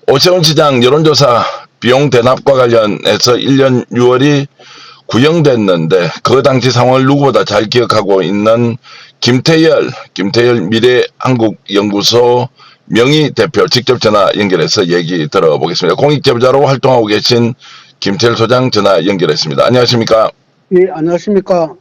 오세훈 시장 여론조사 비용 대납과 관련해서 1년 6월이 구형됐는데 그 당시 상황을 누구보다 잘 기억하고 있는 김태열 미래한국연구소 명의 대표 직접 전화 연결해서 얘기 들어보겠습니다. 공익제보자로 활동하고 계신 김태열 소장 전화 연결했습니다. 안녕하십니까? 예, 안녕하십니까?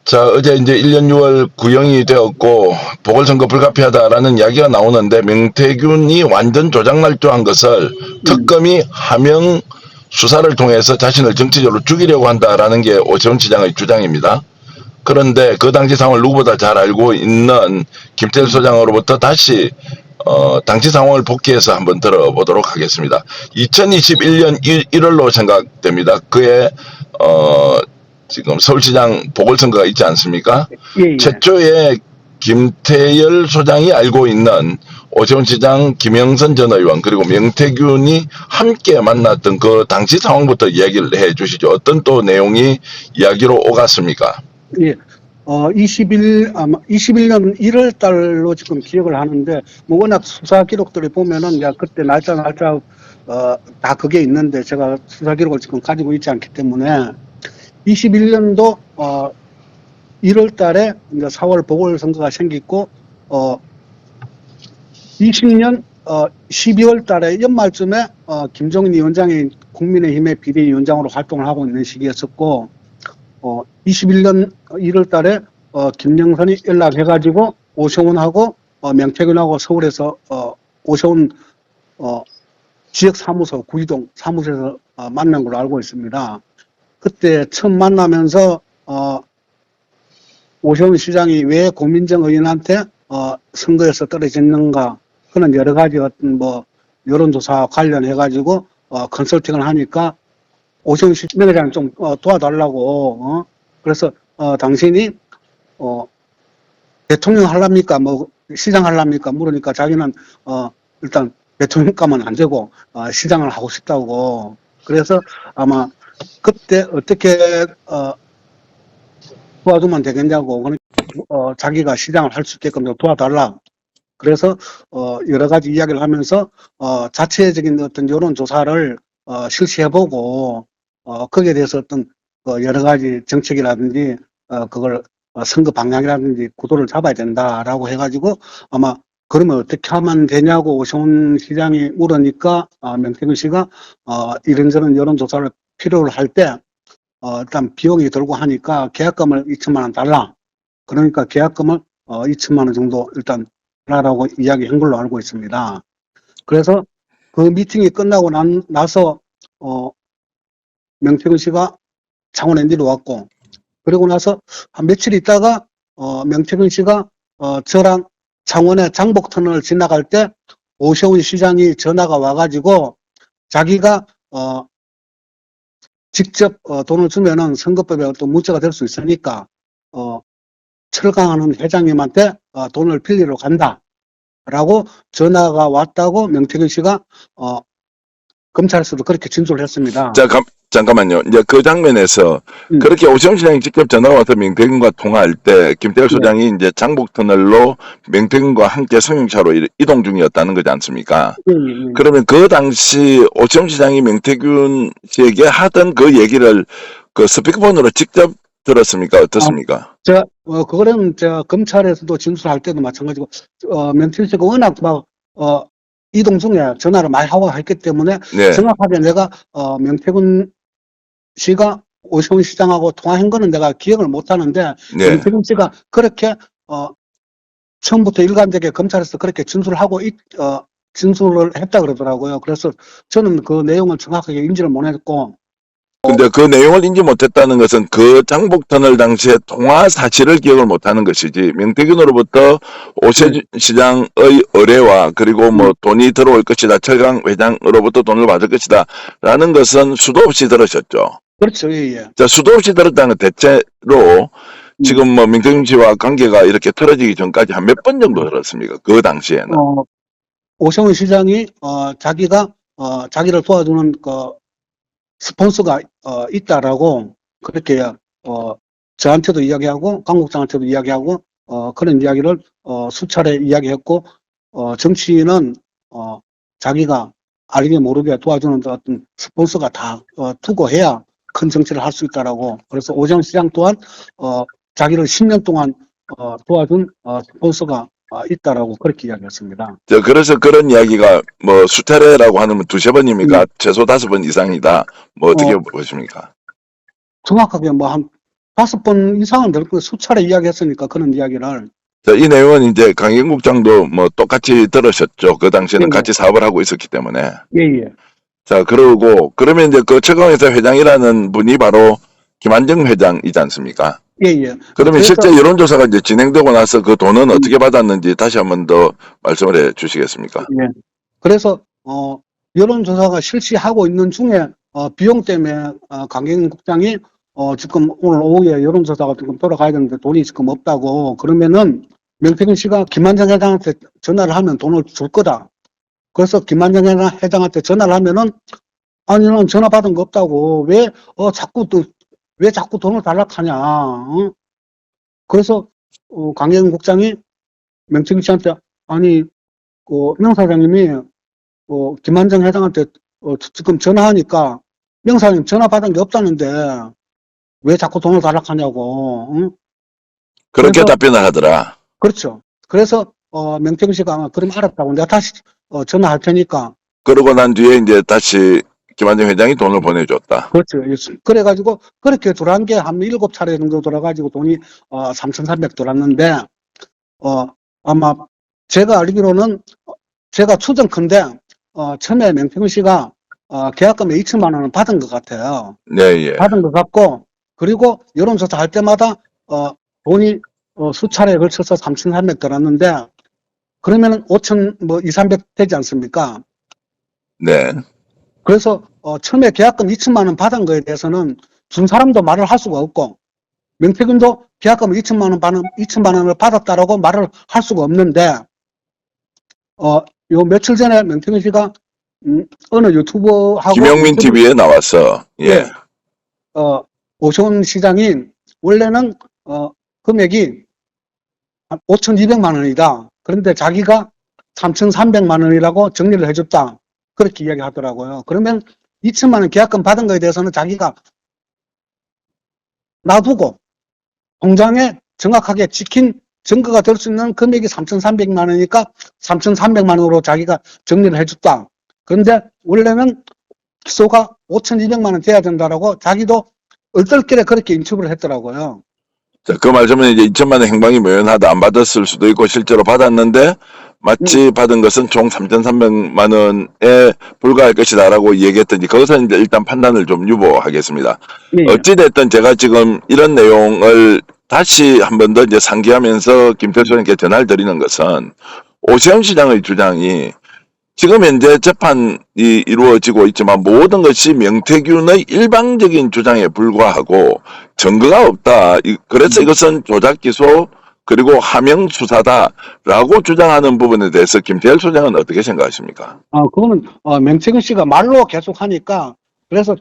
자, 어제 이제 1년 6월 구형이 되었고 보궐선거 불가피하다라는 이야기가 나오는데 명태균이 완전 조작날조한 것을 특검이 하명 수사를 통해서 자신을 정치적으로 죽이려고 한다라는 게 오세훈 시장의 주장입니다. 그런데 그 당시 상황을 누구보다 잘 알고 있는 김태일 소장으로부터 다시 당시 상황을 복귀해서 한번 들어보도록 하겠습니다. 2021년 1월로 생각됩니다. 그해 지금 서울시장 보궐선거가 있지 않습니까? 예. 최초에 김태열 소장이 알고 있는 오세훈 시장, 김영선 전 의원 그리고 명태균이 함께 만났던 그 당시 상황부터 이야기를 해 주시죠. 어떤 또 내용이 이야기로 오갔습니까? 예. 아마 21년 1월 달로 지금 기억을 하는데, 뭐 워낙 수사 기록들을 보면은, 야, 그때 날짜, 다 그게 있는데, 제가 수사 기록을 지금 가지고 있지 않기 때문에, 21년도, 1월 달에 이제 4월 보궐선거가 생기고, 20년, 12월 달에 연말쯤에, 김종인 위원장이 국민의힘의 비대위원장으로 활동을 하고 있는 시기였었고, 21년 1월 달에, 김영선이 연락해가지고, 오세훈하고, 명태균하고 서울에서, 오세훈, 지역사무소, 구이동 사무소에서 만난 걸로 알고 있습니다. 그때 처음 만나면서, 오세훈 시장이 왜 고민정 의원한테, 선거에서 떨어졌는가, 그런 여러 가지 어떤 여론조사와 관련해가지고, 컨설팅을 하니까, 오세훈 시장이 좀 도와달라고, 그래서 당신이 대통령 하랍니까 시장 하랍니까 물으니까 자기는 일단 대통령감은 안 되고 시장을 하고 싶다고. 그래서 아마 그때 어떻게 도와주면 되겠냐고, 자기가 시장을 할 수 있게끔 좀 도와달라. 그래서 여러 가지 이야기를 하면서 자체적인 어떤 여론조사를 실시해보고 거기에 대해서 어떤 여러 가지 정책이라든지 그걸 선거 방향이라든지 구도를 잡아야 된다라고 해가지고 아마 그러면 어떻게 하면 되냐고 오세훈 시장이 물으니까 명태균 씨가 이런저런 여론조사를 필요로 할 때 일단 비용이 들고 하니까 계약금을 2천만 원 달라. 그러니까 계약금을 2천만 원 정도 일단 달라고 이야기한 걸로 알고 있습니다. 그래서 그 미팅이 끝나고 나서 명태균 씨가 창원 ND로 왔고, 그리고 나서 한 며칠 있다가 명태균 씨가 저랑 창원의 장복터널을 지나갈 때 오세훈 시장이 전화가 와가지고 자기가 직접 돈을 주면은 선거법에 어떤 문제가 될 수 있으니까 철강하는 회장님한테 돈을 빌리러 간다라고 전화가 왔다고 명태균 씨가 검찰에서도 그렇게 진술을 했습니다. 자, 잠깐만요. 이제 그 장면에서 그렇게 오세훈 시장이 직접 전화가 와서 명태균과 통화할 때 김태열 소장이 이제 장복터널로 명태균과 함께 승용차로 이동 중이었다는 거지 않습니까? 그러면 그 당시 오세훈 시장이 명태균 씨에게 하던 그 얘기를 그 스피커폰으로 직접 들었습니까? 어떻습니까? 그거는 제가 검찰에서도 진술할 때도 마찬가지고, 명태균 씨가 워낙 이동 중에 전화를 많이 하고 했기 때문에 정확하게 내가 명태균 씨가 오세훈 시장하고 통화한 거는 내가 기억을 못 하는데 명태균 씨가 그렇게 처음부터 일관되게 검찰에서 그렇게 진술하고 진술을 했다 그러더라고요. 그래서 저는 그 내용을 정확하게 인지를 못했고. 근데 그 내용을 인지 못했다는 것은 그 장복터널 당시에 통화 사실을 기억을 못하는 것이지 명태균으로부터 오세훈 시장의 의뢰와 그리고 돈이 들어올 것이다, 철강 회장으로부터 돈을 받을 것이다 라는 것은 수도 없이 들으셨죠. 그렇죠. 예. 자, 수도 없이 들었다는 건 대체로 지금 명태균 씨와 관계가 이렇게 틀어지기 전까지 한 몇 번 정도 들었습니까? 그 당시에는. 오세훈 시장이 자기가 자기를 도와주는 스폰서가 있다라고 그렇게 저한테도 이야기하고 강 국장한테도 이야기하고 그런 이야기를 수차례 이야기했고, 정치인은 자기가 알게 모르게 도와주는 어떤 스폰서가 다 두고 해야 큰 정치를 할 수 있다라고. 그래서 오세훈 시장 또한 자기를 10년 동안 도와준 스폰서가 있다라고 그렇게 이야기했습니다. 그래서 그런 이야기가 뭐 수차례라고 하면 두세 번입니까? 최소 5번 이상이다. 뭐 어떻게 보십니까? 정확하게 뭐 한 5번 이상은 될 거예요. 수차례 이야기했으니까 그런 이야기를. 이 내용은 이제 강경국장도 뭐 똑같이 들으셨죠. 그 당시에는 예, 같이 사업을 하고 있었기 때문에. 예. 자, 그러면 이제 그 최강회사 회장이라는 분이 바로 김한정 회장이지 않습니까? 예. 그러면 그래서, 실제 여론조사가 이제 진행되고 나서 그 돈은 어떻게 받았는지 다시 한번 더 말씀을 해 주시겠습니까? 예. 그래서 여론조사가 실시하고 있는 중에 비용 때문에 강경인 국장이 지금 오늘 오후에 여론조사가 지금 돌아가야 되는데 돈이 지금 없다고 그러면은 명태균 씨가 김한정 회장한테 전화를 하면 돈을 줄 거다. 그래서 김한정 회장한테 전화를 하면은 아니 난 전화 받은 거 없다고 왜 자꾸 돈을 달라하냐. 그래서 강경인 국장이 명태균 씨한테 아니 명 사장님이 김한정 회장한테 지금 전화하니까 명 사장님 전화 받은 게 없다는데 왜 자꾸 돈을 달라하냐고. 응? 그렇게 그래서, 답변을 하더라. 그렇죠. 그래서 명태균 씨가 그럼 알았다고 내가 다시 전화할 테니까. 그러고 난 뒤에 이제 다시 김한정 회장이 돈을 보내줬다. 그렇죠. 그래가지고 그렇게 돌아간 게 한 7차례 정도 돌아가지고 돈이 3,300 돌았는데 아마 제가 알기로는 제가 추정컨대 처음에 명태균 씨가 계약금에 2천만 원을 받은 것 같아요. 네, 예. 받은 것 같고 그리고 여론조사 할 때마다 돈이 수차례에 걸쳐서 3,300 들었는데 그러면은 5천 뭐 2, 300 되지 않습니까? 네. 그래서 처음에 계약금 2천만 원 받은 거에 대해서는 준 사람도 말을 할 수가 없고 명태균도 계약금 2천만 원을 받았다라고 말을 할 수가 없는데 요 며칠 전에 명태균 씨가 어느 유튜버하고 김영민 TV에 나왔어. 예. 오세훈 시장이 원래는 금액이 5,200만 원이다. 그런데 자기가 3,300만 원이라고 정리를 해줬다. 그렇게 이야기하더라고요. 그러면 2천만 원 계약금 받은 거에 대해서는 자기가 놔두고 공장에 정확하게 지킨 증거가 될 수 있는 금액이 3,300만 원이니까 3,300만 원으로 자기가 정리를 해줬다. 그런데 원래는 기소가 5,200만 원 돼야 된다라고 자기도 얼떨결에 그렇게 인터뷰를 했더라고요. 자, 그 말씀은 이제 2천만 원 행방이 묘연하다. 안 받았을 수도 있고 실제로 받았는데 마치 받은 것은 총 3,300만 원에 불과할 것이다라고 얘기했던지 거기서 이제 일단 판단을 좀 유보하겠습니다. 예. 어찌됐든 제가 지금 이런 내용을 다시 한 번 더 이제 상기하면서 김태수 의원님께 전화를 드리는 것은 오세훈 시장의 주장이 지금 현재 재판이 이루어지고 있지만 모든 것이 명태균의 일방적인 주장에 불과하고 증거가 없다. 그래서 이것은 조작 기소 그리고 하명 수사다라고 주장하는 부분에 대해서 김태열 소장은 어떻게 생각하십니까? 그거는 명태균 씨가 말로 계속 하니까 그래서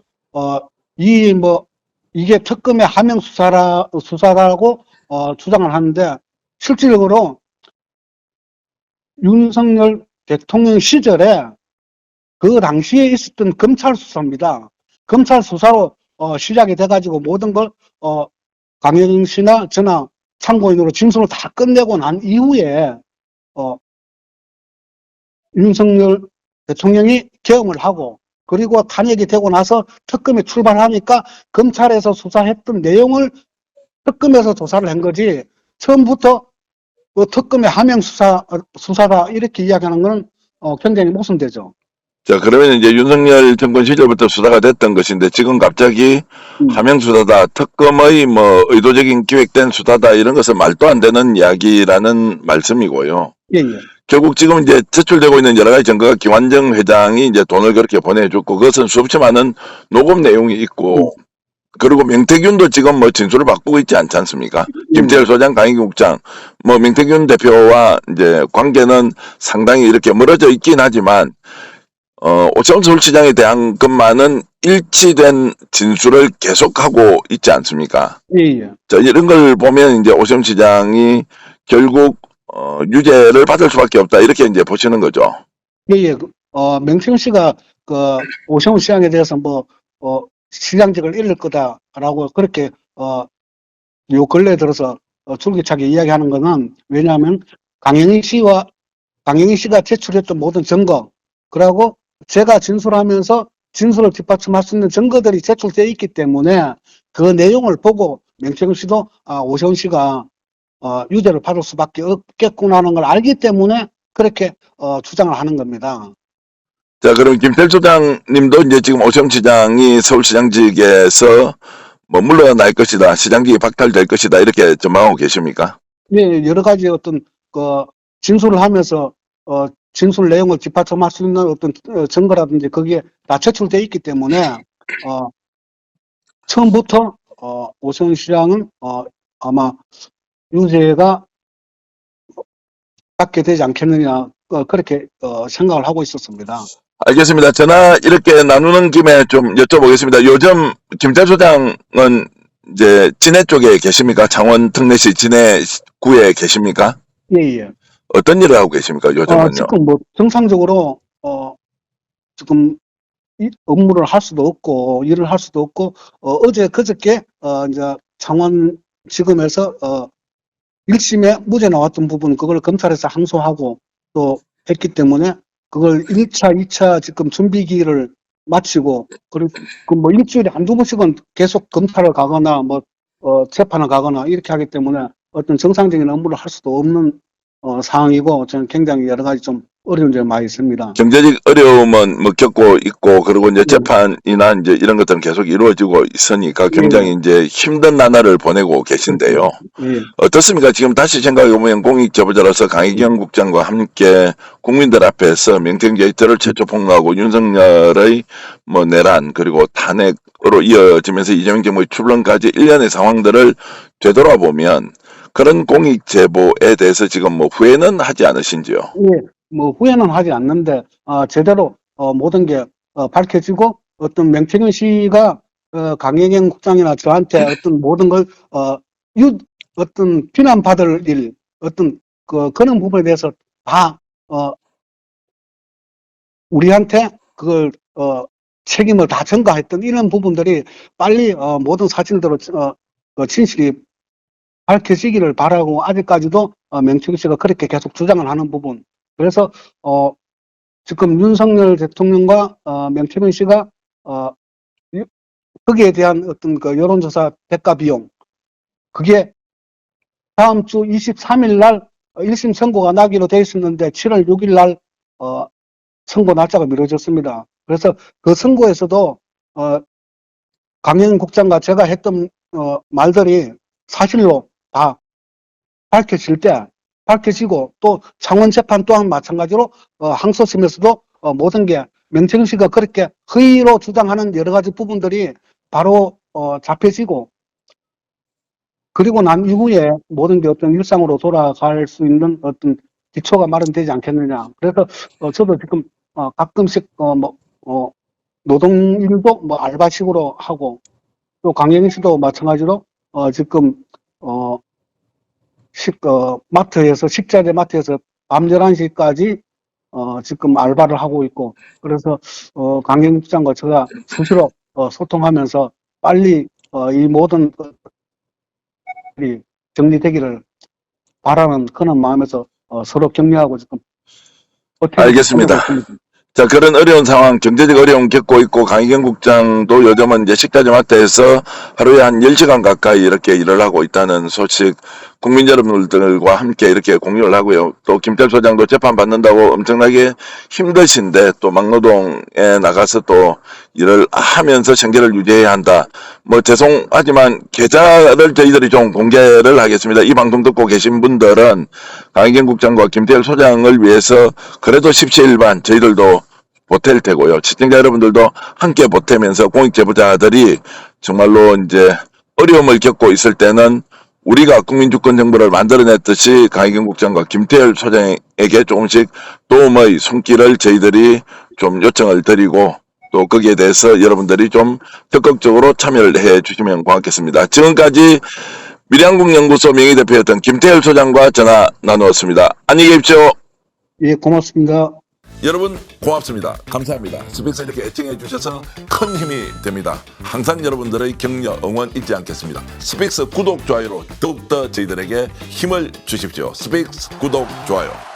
이게 특검의 하명 수사라고 주장을 하는데 실질적으로 윤석열 대통령 시절에 그 당시에 있었던 검찰 수사입니다. 검찰 수사로 시작이 돼가지고 모든 걸 강효정 씨나 저나 참고인으로 진술을 다 끝내고 난 이후에 윤석열 대통령이 계엄을 하고 그리고 탄핵이 되고 나서 특검이 출발하니까 검찰에서 수사했던 내용을 특검에서 조사를 한 거지 처음부터 그 특검의 하명 수사다 이렇게 이야기하는 거는 굉장히 모순되죠. 자, 그러면 이제 윤석열 정권 시절부터 수사가 됐던 것인데 지금 갑자기 하명 수사다, 특검의 뭐 의도적인 기획된 수사다 이런 것은 말도 안 되는 이야기라는 말씀이고요. 예. 결국 지금 이제 제출되고 있는 여러 가지 증거가 김한정 회장이 이제 돈을 그렇게 보내줬고 그것은 수없이 많은 녹음 내용이 있고 그리고 명태균도 지금 뭐 진술을 바꾸고 있지 않지 않습니까? 김태열 소장, 강희경 국장, 뭐 명태균 대표와 이제 관계는 상당히 이렇게 멀어져 있긴 하지만 오세훈 서울시장에 대한 것만은 일치된 진술을 계속하고 있지 않습니까? 예. 자, 이런 걸 보면 이제 오세훈 시장이 결국 유죄를 받을 수밖에 없다 이렇게 이제 보시는 거죠. 예. 명태균 씨가 오세훈 시장에 대해서 시장직을 잃을 거다라고 그렇게 요 근래 들어서 줄기차게 이야기하는 거는, 왜냐하면 강영희 씨가 제출했던 모든 증거, 그리고 제가 진술하면서 진술을 뒷받침할 수 있는 증거들이 제출되어 있기 때문에 그 내용을 보고 명태균 씨도 오세훈 씨가 유죄를 받을 수밖에 없겠구나 하는 걸 알기 때문에 그렇게 주장을 하는 겁니다. 자, 그럼 김태일 소장님도 이제 지금 오세훈 시장이 서울시장직에서 뭐 물러날 것이다, 시장직이 박탈될 것이다, 이렇게 전망하고 계십니까? 예, 여러 가지 진술을 하면서 진술 내용을 뒷받침할 수 있는 어떤 증거라든지 거기에 다 제출되어 있기 때문에 처음부터 오세훈 시장은 아마 유죄가 받게 되지 않겠느냐, 그렇게 생각을 하고 있었습니다. 알겠습니다. 전화 이렇게 나누는 김에 좀 여쭤보겠습니다. 요즘 김태일 소장은 이제 진해 쪽에 계십니까? 창원 특례시 진해구에 계십니까? 예, 예. 어떤 일을 하고 계십니까? 요즘은요? 지금 정상적으로 지금 업무를 할 수도 없고 일을 할 수도 없고 어제 그저께 이제 창원지검에서 1심에 무죄 나왔던 부분, 그걸 검찰에서 항소하고 또 했기 때문에 그걸 1차, 2차 지금 준비기를 마치고, 그리고 일주일에 한두 번씩은 계속 검찰을 가거나 재판을 가거나 이렇게 하기 때문에 어떤 정상적인 업무를 할 수도 없는 상황이고, 저는 굉장히 여러 가지 좀 어려운 점이 많이 있습니다. 경제적 어려움은 뭐 겪고 있고, 그리고 이제 재판이나 이제 이런 것들은 계속 이루어지고 있으니까 굉장히 이제 힘든 나날을 보내고 계신데요. 예. 어떻습니까? 지금 다시 생각해보면 공익제보자로서 강희경 국장과 함께 국민들 앞에서 명태균 게이트를 최초 폭로하고 윤석열의 뭐 내란 그리고 탄핵으로 이어지면서 이재명 정부의 출범까지 일련의 상황들을 되돌아보면 그런 공익제보에 대해서 지금 뭐 후회는 하지 않으신지요? 예. 후회는 하지 않는데 제대로 모든 게 밝혀지고, 어떤 명태균 씨가 강혜경 국장이나 저한테 어떤 모든 걸 어떤 비난받을 일, 어떤 그런 부분에 대해서 다 우리한테 그걸 책임을 다 전가했던 이런 부분들이 빨리 모든 사실대로 진실이 밝혀지기를 바라고, 아직까지도 명태균 씨가 그렇게 계속 주장을 하는 부분. 그래서 지금 윤석열 대통령과 명태균 씨가 거기에 대한 어떤 여론조사 대가 비용, 그게 다음 주 23일 날 1심 선고가 나기로 돼 있었는데 7월 6일 날 선고 날짜가 미뤄졌습니다. 그래서 그 선고에서도 강현 국장과 제가 했던 말들이 사실로 다 밝혀지고, 또 창원 재판 또한 마찬가지로 항소심에서도 모든 게 명태균 씨가 그렇게 허위로 주장하는 여러 가지 부분들이 바로 잡혀지고, 그리고 난 이후에 모든 게 어떤 일상으로 돌아갈 수 있는 어떤 기초가 마련되지 않겠느냐. 그래서 저도 지금 가끔씩 노동일도 알바식으로 하고, 또 강영희 씨도 마찬가지로 지금 마트에서, 식자재 마트에서 밤 11시까지 지금 알바를 하고 있고, 그래서 강영희 국장과 제가 수시로 소통하면서 빨리 이 모든 것들이 정리되기를 바라는 그런 마음에서 서로 격려하고 지금 버티고 알겠습니다. 있습니다. 자, 그런 어려운 상황, 경제적 어려움 겪고 있고, 강희경 국장도 요즘은 이제 식자재 마트에서 하루에 한 10시간 가까이 이렇게 일을 하고 있다는 소식, 국민 여러분들과 함께 이렇게 공유를 하고요. 또 김태일 소장도 재판 받는다고 엄청나게 힘드신데, 또 막노동에 나가서 또 일을 하면서 생계를 유지해야 한다. 뭐 죄송하지만 계좌를 저희들이 좀 공개를 하겠습니다. 이 방송 듣고 계신 분들은 강희경 국장과 김태일 소장을 위해서 그래도 십시일반 저희들도 보탤 테고요. 시청자 여러분들도 함께 보태면서 공익제보자들이 정말로 이제 어려움을 겪고 있을 때는 우리가 국민주권 정부를 만들어냈듯이 강희경 국장과 김태일 소장에게 조금씩 도움의 손길을 저희들이 좀 요청을 드리고, 또 거기에 대해서 여러분들이 좀 적극적으로 참여를 해 주시면 고맙겠습니다. 지금까지 미래한국연구소 명의대표였던 김태일 소장과 전화 나누었습니다. 안녕히 계십시오. 예, 고맙습니다. 여러분 고맙습니다. 감사합니다. 스픽스 이렇게 애청해 주셔서 큰 힘이 됩니다. 항상 여러분들의 격려, 응원 잊지 않겠습니다. 스픽스 구독, 좋아요로 더욱더 저희들에게 힘을 주십시오. 스픽스 구독, 좋아요.